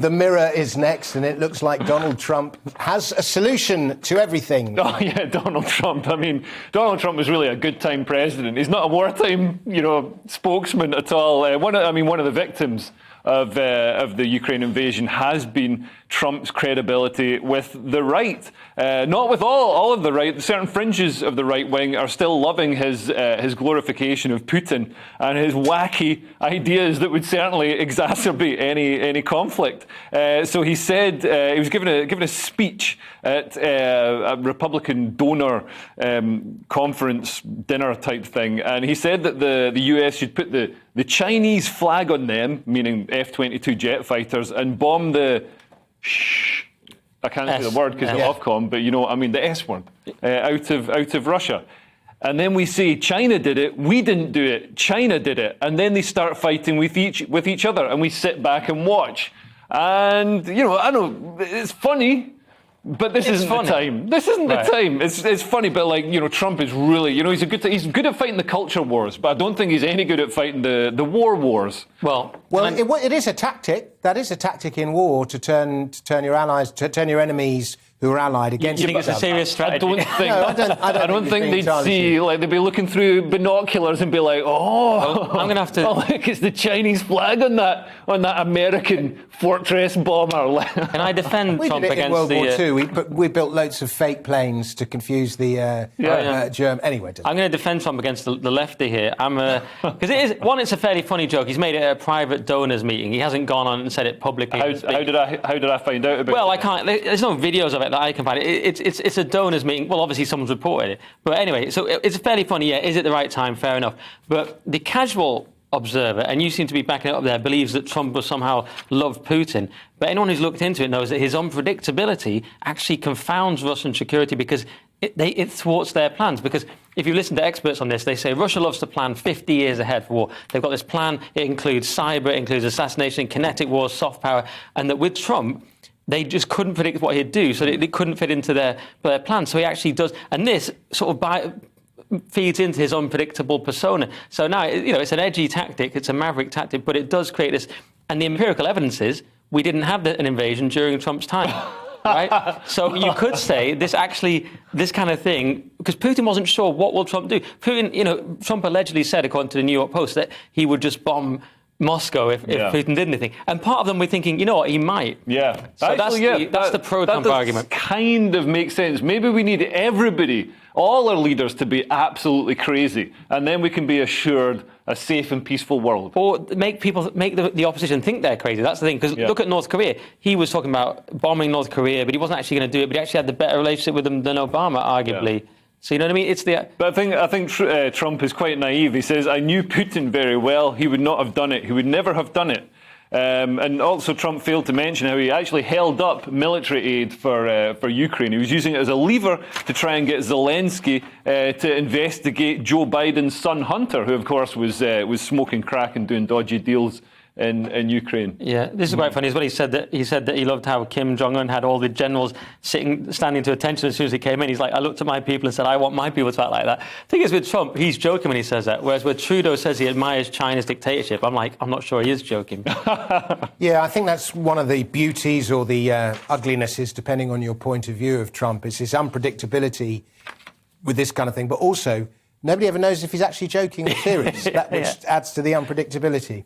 The Mirror is next, and it looks like Donald Trump has a solution to everything. Oh, yeah, Donald Trump. I mean, Donald Trump was really a good-time president. He's not a wartime, spokesman at all. One of the victims of the Ukraine invasion has been Trump's credibility with the right. Not with all of the right. Certain fringes of the right wing are still loving his glorification of Putin and his wacky ideas that would certainly exacerbate any conflict. So he said he was giving a speech at a Republican donor conference dinner type thing, and he said that the US should put the Chinese flag on them, meaning F-22 jet fighters, and bomb the I can't say the word because it's Ofcom, but you know what I mean, the S word, out of Russia. And then we say China did it, we didn't do it, China did it, and then they start fighting with each other, and we sit back and watch. And I know it's funny, but this isn't the time. This isn't the time. It's funny, but Trump is really, he's good at fighting the culture wars, but I don't think he's any good at fighting the war wars. Well, it is a tactic. That is a tactic in war to turn your allies, to turn your enemies who are allied against you think each other. It's a serious strategy? I don't think they'd see, they'd be looking through binoculars and be like, I'm going to have to... Oh, look, it's the Chinese flag on that American fortress bomber. Can I defend Trump against in World War II. We built loads of fake planes to confuse the German... Anyway. I'm going to defend Trump against the lefty here. Because it's a fairly funny joke. He's made it at a private donors meeting. He hasn't gone on and said it publicly. How did I find out about it? Well, I can't... There's no videos of it that I can find. It's a donors meeting. Well, obviously someone's reported it. But anyway, so it's fairly funny. Yeah, is it the right time? Fair enough. But the casual observer, and you seem to be backing it up there, believes that Trump will somehow love Putin. But anyone who's looked into it knows that his unpredictability actually confounds Russian security because it thwarts their plans. Because if you listen to experts on this, they say Russia loves to plan 50 years ahead for war. They've got this plan. It includes cyber, it includes assassination, kinetic wars, soft power, and that with Trump, they just couldn't predict what he'd do, so it couldn't fit into their plan. So he actually does, and this sort of feeds into his unpredictable persona. So now, it's an edgy tactic, it's a maverick tactic, but it does create this. And the empirical evidence is we didn't have an invasion during Trump's time, right? So you could say this kind of thing, because Putin wasn't sure what will Trump do. Trump allegedly said, according to the New York Post, that he would just bomb Moscow if Putin did anything. And part of them were thinking, what, he might. Yeah. So that's the pro-Trump argument. Kind of makes sense. Maybe we need everybody, all our leaders, to be absolutely crazy, and then we can be assured a safe and peaceful world. Or make the opposition think they're crazy. That's the thing. Because look at North Korea. He was talking about bombing North Korea, but he wasn't actually going to do it. But he actually had the better relationship with them than Obama, arguably. Yeah. So you know what I mean? But I think Trump is quite naive. He says, I knew Putin very well. He would not have done it. He would never have done it. And also Trump failed to mention how he actually held up military aid for Ukraine. He was using it as a lever to try and get Zelensky to investigate Joe Biden's son Hunter, who of course was smoking crack and doing dodgy deals in Ukraine. Yeah, this is quite funny as well. He said that he loved how Kim Jong-un had all the generals standing to attention as soon as he came in. He's like, I looked at my people and said, I want my people to act like that. The thing is with Trump, he's joking when he says that, whereas when Trudeau says he admires China's dictatorship, I'm not sure he is joking. Yeah, I think that's one of the beauties or the uglinesses, depending on your point of view of Trump, is his unpredictability with this kind of thing, but also nobody ever knows if he's actually joking or serious, which adds to the unpredictability.